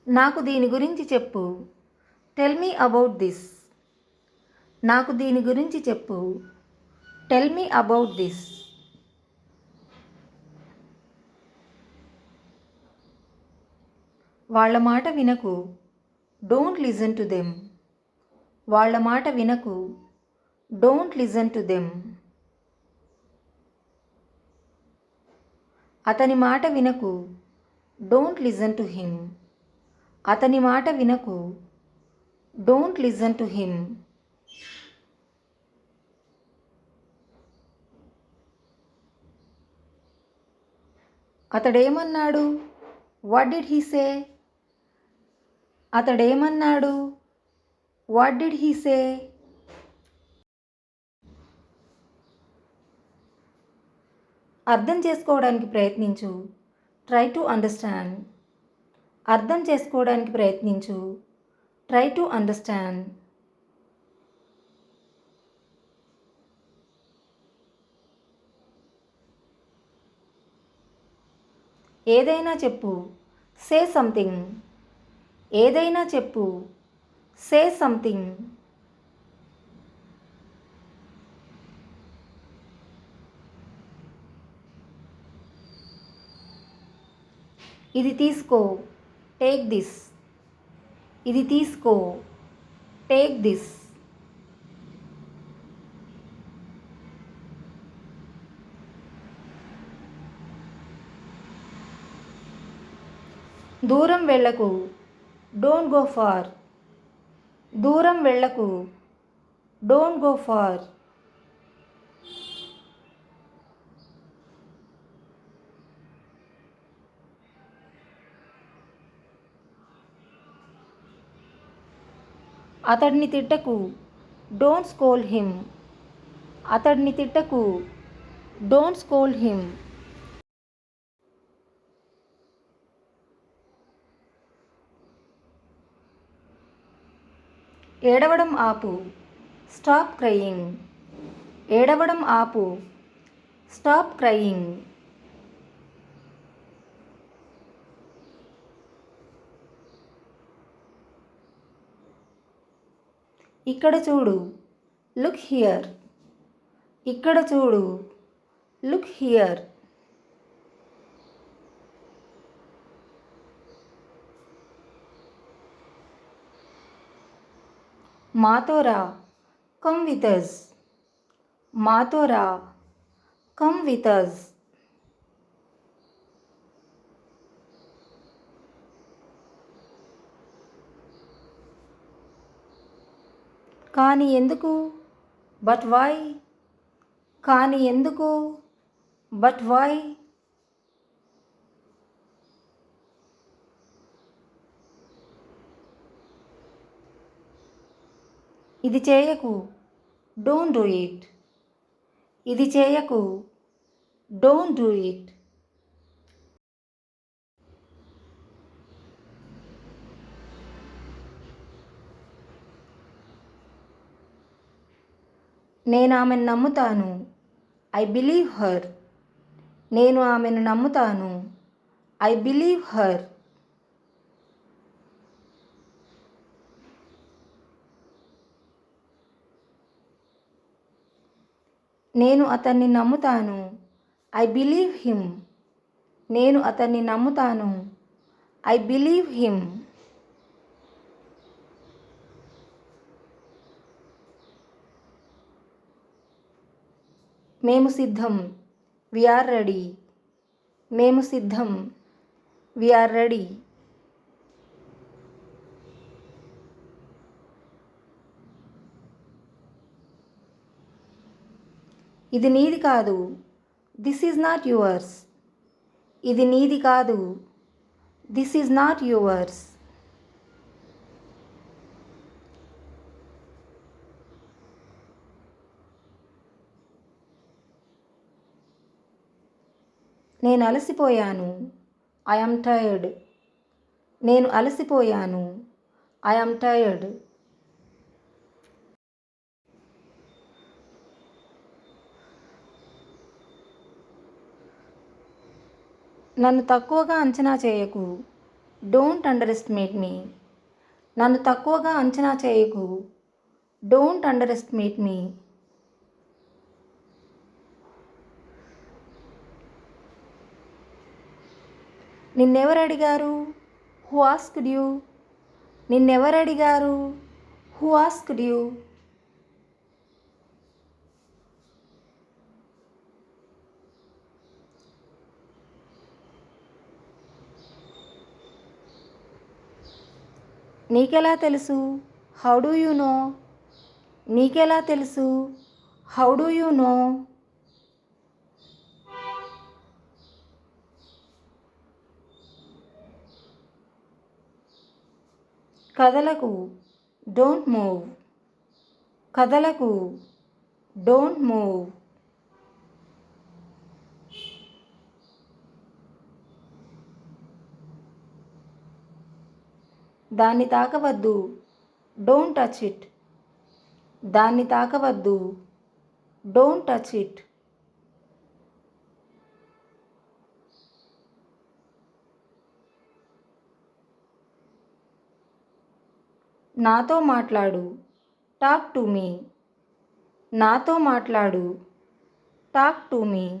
నాకు దీని గురించి చెప్పు. Tell me about this. నాకు దీని గురించి చెప్పు. Tell me about this. వాళ్ళ మాట వినకు. Don't listen to them. వాళ్ళ మాట వినకు. Don't listen to them. అతని మాట వినకు. Don't listen to him. అతని మాట వినకు. Don't listen to him. అతడేమన్నాడు? What did he say? అతడేమన్నాడు? What did he say? అర్థం చేసుకోవడానికి ప్రయత్నించు. Try to understand. అర్థం చేసుకోవడానికి ప్రయత్నించు. Try to understand. ఏదైనా చెప్పు. Say something. ఏదైనా చెప్పు. Say something. ఇది తీసుకో. Take this. ఇది తీసుకో. Take this. దూరం వెళ్ళకు. Don't go far. దూరం వెళ్ళకు. Don't go far. అతడిని తిట్టకు. Don't స్కోల్ him. అతడిని తిట్టకు. Don't స్కోల్ him. ఏడవడం ఆపు. Stop crying. ఏడవడం ఆపు. Stop crying. ఇక్కడ చూడు. Look here. ఇక్కడ చూడు. Look here. మాతో రా. Come with us. మాతో రా. Come with us. కానీ ఎందుకు? But why? కానీ ఎందుకు? But why? ఇది చేయకు. Don't do it. ఇది చేయకు. Don't do it. నేను ఆమెను నమ్ముతాను. I believe her. నేను ఆమెను నమ్ముతాను. I believe her. నేను అతన్ని నమ్ముతాను. I believe him. నేను అతన్ని నమ్ముతాను. I believe him. మేము సిద్ధం. We are ready. మేము సిద్ధం. We are ready. ఇది నీది కాదు. This is not yours. ఇది నీది కాదు. This is not yours. నేను అలసిపోయాను. I am tired. నేను అలసిపోయాను. I am tired. నన్ను తక్కువగా అంచనా చేయకు. Don't underestimate me. నన్ను తక్కువగా అంచనా చేయకు. Don't underestimate me. నిన్నెవరు అడిగారు? Who asked you? నిన్నెవరు అడిగారు? Who asked you? నీకెలా తెలుసు? How do you know? నీకెలా తెలుసు? How do you know? కదలకు. Don't move. కదలకు. Don't move. దాన్ని తాకవద్దు. Don't touch it. దాన్ని తాకవద్దు. Don't touch it. నాతో మాట్లాడు. Talk to me. నాతో మాట్లాడు. Talk to me.